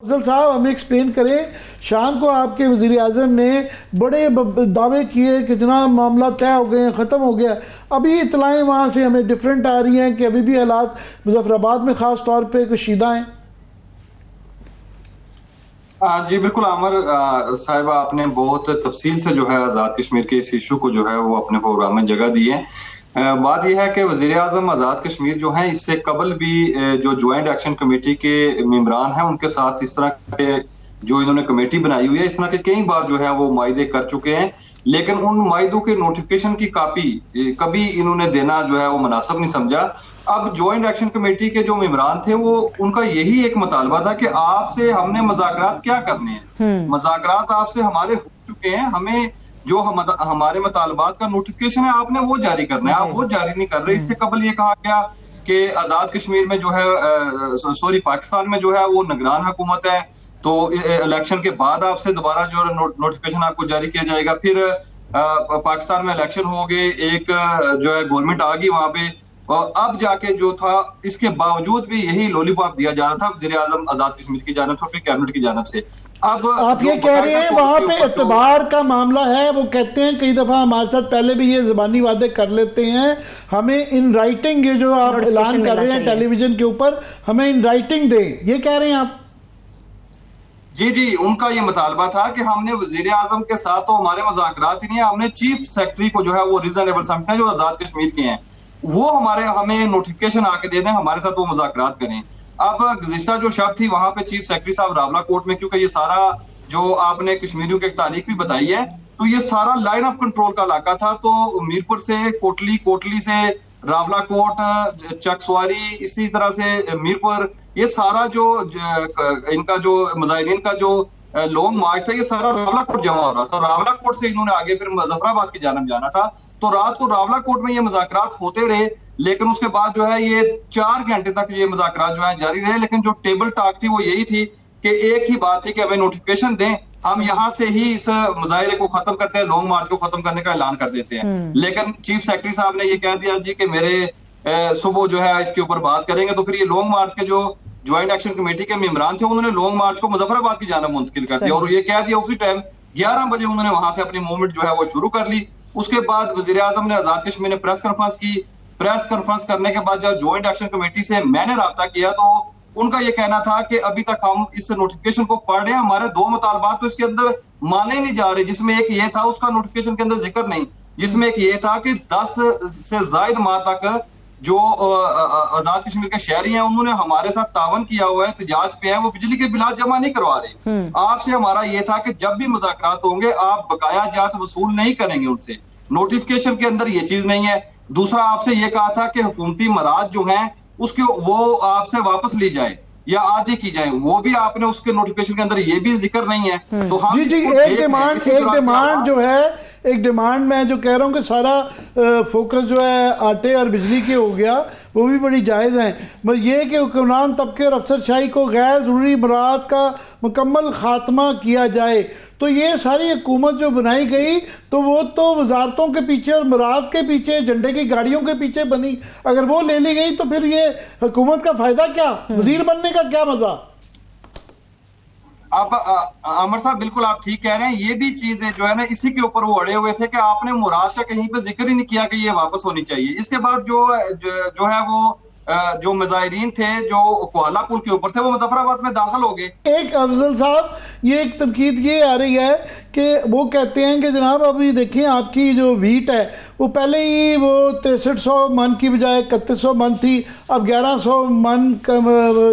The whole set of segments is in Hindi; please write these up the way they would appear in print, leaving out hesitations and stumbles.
अफजल साहब हमें एक्सप्लेन करें, शाम को आपके वजीर आजम ने बड़े दावे किए कि जनाब मामला तय हो गए हैं, ख़त्म हो गया। अभी इतलाएं वहाँ से हमें डिफरेंट आ रही हैं कि अभी भी हालात मुजफ्फराबाद में ख़ास तौर पे कशीदा हैं। जी बिल्कुल आमर साहिबा, आपने बहुत तफसील से जो है आज़ाद कश्मीर के इस इशू को जो है वो अपने प्रोग्राम में जगह दी है। बात यह है कि वज़ीर आज़म आज़ाद कश्मीर जो है, इससे कबल भी जो ज्वाइंट एक्शन कमेटी के मेंबरान हैं उनके साथ इस तरह के जो इन्होंने कमेटी बनाई हुई है, इस तरह के कई बार जो है वो मुआहदे कर चुके हैं, लेकिन उन मुआहदों के नोटिफिकेशन की कॉपी कभी इन्होंने देना जो है वो मुनासिब नहीं समझा। अब ज्वाइंट एक्शन कमेटी के जो मेंबरान थे वो उनका यही एक मुतालबा था कि आपसे हमने मुज़ाकरात क्या करने हैं, मुज़ाकरात आपसे हमारे हो चुके हैं, हमें जो हमारे मुतालबात का नोटिफिकेशन है आपने वो जारी करना है, आप वो जारी नहीं कर रहे। इससे कबल ये कहा गया कि आजाद कश्मीर में जो है पाकिस्तान में जो है वो निगरान हुकूमत है, तो इलेक्शन के बाद आपसे दोबारा जो नोटिफिकेशन आपको जारी किया जाएगा। फिर पाकिस्तान में इलेक्शन हो गए, एक जो है गवर्नमेंट आ गई वहां पे, और अब जाके जो था, इसके बावजूद भी यही लॉलीपॉप दिया जा रहा था वज़ीर आज़म आजाद कश्मीर की जानिब से, अपनी कैबिनेट की जानिब से। अब आप ये कह रहे हैं वहां पे एतबार का मामला है, वो कहते हैं कई दफा हमारे साथ पहले भी ये ज़बानी वादे कर लेते हैं, हमें इन राइटिंग ये जो आप ऐलान कर रहे हैं टेलीविजन के ऊपर, हमें इन राइटिंग दें, ये कह रहे हैं आप? जी, उनका ये मुतालबा था कि हमने वजीर आजम के साथ तो हमारे मुज़ाकरात ही नहीं है, हमने चीफ सेक्रेटरी को जो है वो रीजनेबल समझते हैं जो आजाद कश्मीर के हैं, वो हमें नोटिफिकेशन आके दे दें, हमारे साथ वो मुज़ाकरात करें। अब गुज़िश्ता जो शब थी वहां पे चीफ सेक्रेटरी साहब रावला कोर्ट में, क्योंकि ये सारा जो आपने कश्मीरियों की तारीख भी बताई है, तो ये सारा लाइन ऑफ कंट्रोल का इलाका था, तो मीरपुर से कोटली से रावला कोट, चकसवारी, इसी तरह से मीरपुर, ये सारा जो इनका जो मुजाहिदीन का जो लॉन्ग मार्च था, ये सारा रावला कोट जमा हो रहा था। रावला कोट से इन्होंने आगे फिर मुजफ्फराबाद की जानब जाना था, तो रात को रावला कोट में ये मुज़ाकरात होते रहे, लेकिन उसके बाद जो है ये 4 घंटे तक ये मुज़ाकरात जो है जारी रहे। लेकिन जो टेबल टॉक थी वो यही थी कि एक ही बात थी कि हमें नोटिफिकेशन दें, हम यहाँ से ही इस मुजाहिरे को खत्म करते हैं, लॉन्ग मार्च को खत्म करने का ऐलान कर देते हैं। लेकिन चीफ सेक्रेटरी साहब ने ये कह दिया जी कि मेरे सुबह जो है इसके ऊपर बात करेंगे, तो फिर ये लॉन्ग मार्च के जो ज्वाइंट एक्शन कमेटी के मेंबरान थे उन्होंने लॉन्ग मार्च को मुजफ्फराबाद की जानब मुंतकिल कर दिया, और ये कह दिया उसी टाइम 11 बजे उन्होंने वहां से अपनी मूवमेंट जो है वो शुरू कर ली। उसके बाद वजीर आजम ने आजाद कश्मीर ने प्रेस कॉन्फ्रेंस की। प्रेस कॉन्फ्रेंस करने के बाद जब ज्वाइंट एक्शन कमेटी से मैंने राब्ता किया, तो उनका ये कहना था कि अभी तक हम इस नोटिफिकेशन को पढ़ रहे हैं, हमारे 2 मुतालबात तो इसके अंदर माने नहीं जा रहे, जिसमें एक ये था, उसका नोटिफिकेशन के अंदर जिक्र नहीं, जिसमें एक ये था कि 10 से ज्यादा माह तक जो आजाद कश्मीर के शहरी हैं उन्होंने हमारे साथ तावन किया हुआ है, एहतजाज पे हैं, वो बिजली के बिल जमा नहीं करवा रहे। आपसे हमारा ये था कि जब भी मुज़ाकरात होंगे आप बकाया जात वसूल नहीं करेंगे उनसे, नोटिफिकेशन के अंदर ये चीज नहीं है। दूसरा, आपसे ये कहा था कि हुकूमती मराद जो हैं उसके वो आपसे वापस ली जाए या आदि की जाए, वो भी आपने उसके नोटिफिकेशन के अंदर ये भी जिक्र नहीं है। तो हम जी एक डिमांड जो है, एक डिमांड मैं जो कह रहा हूँ कि सारा फोकस जो है आटे और बिजली के हो गया, वो भी बड़ी जायज़ है, बस ये कि हुक्मरान तबके और अफसरशाही को गैर ज़रूरी मराद का मुकम्मल खात्मा किया जाए। तो ये सारी हुकूमत जो बनाई गई, तो वो तो वजारतों के पीछे और मराद के पीछे, झंडे की गाड़ियों के पीछे बनी, अगर वो ले ली गई तो फिर ये हुकूमत का फायदा क्या, वजीर बनने का क्या मजा? अब अमर साहब बिल्कुल आप ठीक कह रहे हैं, ये भी चीजें जो है ना इसी के ऊपर वो अड़े हुए थे कि आपने मुराद का कहीं पे जिक्र ही नहीं किया कि ये वापस होनी चाहिए। इसके बाद जो है वो जो मुजाहिरीन थे जो कोहाला पुल के ऊपर थे वो मुजफ्फराबाद में दाखिल हो गए। एक अफजल साहब, ये एक तनकीद ये आ रही है कि वो कहते हैं कि जनाब अभी देखिए आपकी जो वीट है वो पहले ही वो 6300 मन की बजाय 3100 मन थी, अब 1100 मन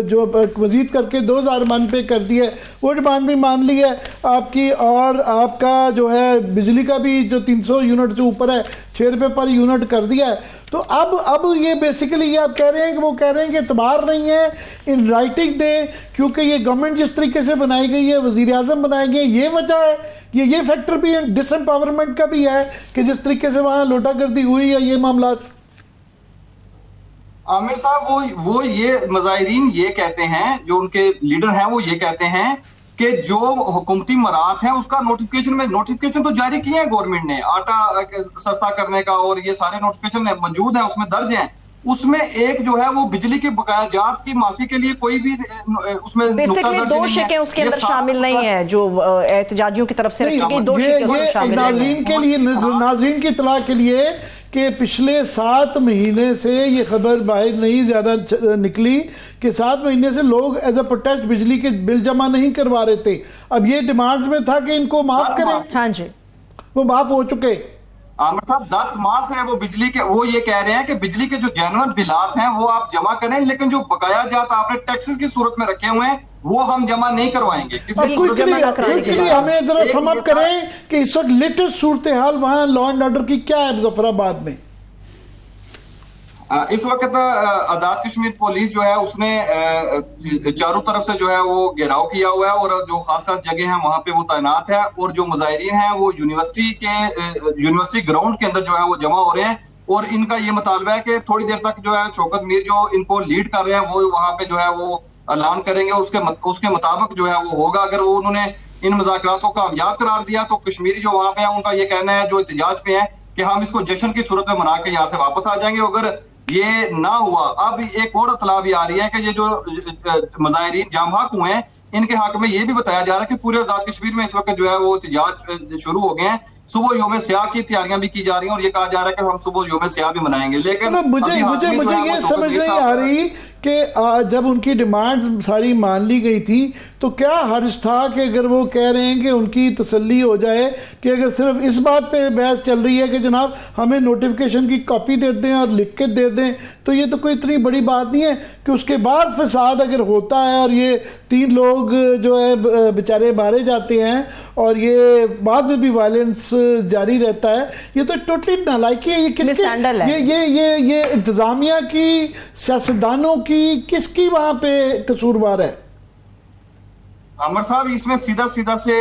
जो मजीद करके 2000 मन पे कर दी है, वो डिमांड भी मान ली है आपकी, और आपका जो है बिजली का भी जो 300 यूनिट से ऊपर है 6 रुपये पर यूनिट कर दिया है। तो अब ये बेसिकली ये आप कह रहे हैं कि वो कह रहे हैं कि एतबार नहीं है, इन राइटिंग दे, क्योंकि ये गवर्नमेंट जिस तरीके से बनाई गई है, वजीर आजम बनाएंगे, ये वजह है, ये फैक्टर भी है, डिसएम्पावरमेंट का भी है कि जिस तरीके से वहां लोटागर्दी हुई है, ये मामला। आमिर साहब वो ये मुजाहिरीन ये कहते हैं, जो उनके लीडर हैं वो ये कहते हैं कि जो हुकूमती मराहत है उसका नोटिफिकेशन तो जारी किए हैं गवर्नमेंट ने, आटा सस्ता करने का, और ये सारे नोटिफिकेशन मौजूद है, उसमें दर्ज हैं, उसमें एक जो है वो बिजली के बकाया जात की माफी के लिए कोई भी उसमें बेसिकली 2 शिकें उसके अंदर शामिल नहीं है जो एहतजाजियों की तरफ से रखी गई। 2 शिकें उसमें शामिल नाज़रीन के लिए, नाज़रीन की इत्तला के लिए कि पिछले 7 महीने से ये खबर बाहर नहीं ज्यादा निकली कि 7 महीने से लोग एज अ प्रोटेस्ट बिजली के बिल जमा नहीं करवा रहे थे। अब ये डिमांड्स में था कि इनको माफ करें। हाँ जी, वो माफ हो चुके। आमिर साहब 10 माह से वो बिजली के, वो ये कह रहे हैं कि बिजली के जो जेन्युइन बिलात हैं वो आप जमा करें, लेकिन जो बकाया जात आपने टैक्सेस की सूरत में रखे हुए हैं वो हम जमा नहीं करवाएंगे किसी सूरत में। हमें जरा समझ करें कि इस वक्त लेटेस्ट सूरत हाल वहां लॉ एंड ऑर्डर की क्या है मुजफ्फराबाद में? इस वक्त आजाद कश्मीर पुलिस जो है उसने चारों तरफ से जो है वो घेराव किया हुआ है और जो खास खास जगह हैं वहां पे वो तैनात है और जो मुजाहिरीन हैं वो यूनिवर्सिटी ग्राउंड के अंदर जो है वो जमा हो रहे हैं और इनका ये मुतालबा है कि थोड़ी देर तक जो है शौकत मीर जो इनको लीड कर रहे हैं वो वहां पे जो है वो ऐलान करेंगे, उसके मुताबिक जो है वो होगा। अगर वो उन्होंने इन मुज़ाकरात को कामयाब करार दिया तो कश्मीरी जो वहां पे है उनका ये कहना है जो एहतजाज पे है कि हम इसको जश्न की सूरत में मना के यहाँ से वापस आ जाएंगे। अगर ये ना हुआ, अब एक और इत्तला भी आ रही है कि ये जो मुजाहिरीन जाम हक हुए हैं इनके हक में ये भी बताया जा रहा है कि पूरे आजाद कश्मीर में इस वक्त जो है वो एहतजाज शुरू हो गए हैं। सुबह योम स्याह की तैयारियां भी की जा रही हैं और ये कहा जा रहा है कि हम सुबह योम स्याह भी मनाएंगे। लेकिन मुझे ये समझ नहीं आ रही कि जब उनकी डिमांड्स सारी मान ली गई थी तो क्या हर्ज था कि अगर वो कह रहे हैं कि उनकी तसल्ली हो जाए कि अगर सिर्फ इस बात पे बहस चल रही है कि जनाब हमें नोटिफिकेशन की कॉपी दे दें और लिख के दे दें, तो ये तो कोई इतनी बड़ी बात नहीं है कि उसके बाद फसाद अगर होता है और ये 3 लोग जो है बेचारे मारे जाते हैं और ये बाद में भी वायलेंस जारी रहता है, ये तो टोटली नालायकी है। ये किसके, ये इंतजामिया की, सियासतदानों की, किसकी वहां पे कसूरवार है? अमर साहब इसमें सीधा से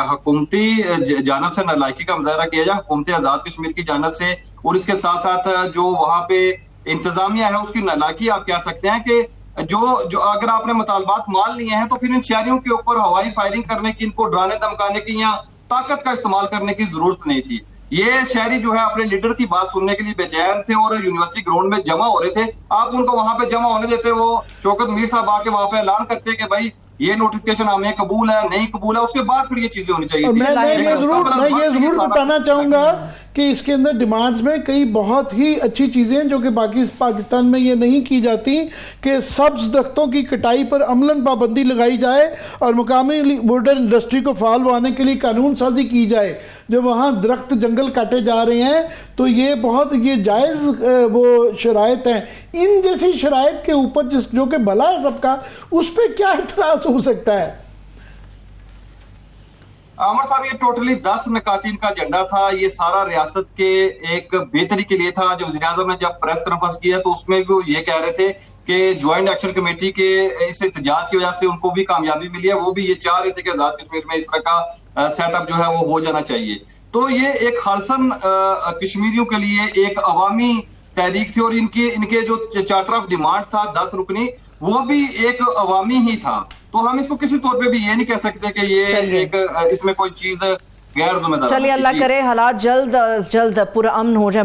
हुकूमती जानब से नालायकी का मुजाहरा किया जाए, हुकूमती आजाद कश्मीर की जानब से, और इसके साथ साथ जो वहां पे इंतजामिया है उसकी नालायकी आप कह सकते हैं कि जो अगर आपने मुतालबात मान लिए हैं तो फिर इन शहरियों के ऊपर हवाई फायरिंग करने की, इनको डराने धमकाने की या ताकत का इस्तेमाल करने की जरूरत नहीं थी। ये शहरी जो है अपने लीडर की बात सुनने के लिए बेचैन थे और यूनिवर्सिटी ग्राउंड में जमा हो रहे थे। आप उनको वहां पे जमा होने देते, वो शौकत मीर साहब आके वहां पे ऐलान करते कि भाई ये नोटिफिकेशन हमें कबूल है नहीं कबूल है, उसके बाद फिर ये चीजें होनी चाहिए। मैं ये जरूर बताना चाहूंगा कि इसके अंदर डिमांड्स में कई बहुत ही अच्छी चीजें जो कि बाकी पाकिस्तान में ये नहीं की जाती कि सब्ज दरख्तों की कटाई पर अमलन पाबंदी लगाई जाए और मुकामी वुडन इंडस्ट्री को फाल बनाने के लिए कानून साजी की जाए। जब वहाँ दरख्त जंगल काटे जा रहे हैं तो ये बहुत ये जायज़ वो शराइत हैं। इन जैसी शराइत के ऊपर जो कि भला है सबका, उस पर क्या इतराज हो सकता है? आमिर साहब ये टोटली 10 नकातीन का एजेंडा था। ये सारा रियासत के एक बेहतरी के लिए था। जो वज़ीर आज़म ने जब प्रेस कॉन्फ्रेंस किया तो उसमें भी वो ये कह रहे थे कि ज्वाइंट एक्शन कमेटी के इस एहतजाज की वजह से उनको भी कामयाबी मिली है। वो भी ये चाह रहे थे कि आजाद कश्मीर में इस तरह का सेटअप जो है वो हो जाना चाहिए। तो ये एक खालसन कश्मीरियों के लिए एक अवामी तहरीक थी और इनके जो चार्टर ऑफ डिमांड था 10 रुकनी, वो भी एक अवामी ही था। तो हम इसको किसी तौर पे भी ये नहीं कह सकते कि ये एक इसमें कोई चीज गैर जिम्मेदार। चलिए अल्लाह करे हालात जल्द पुरअमन हो जाए।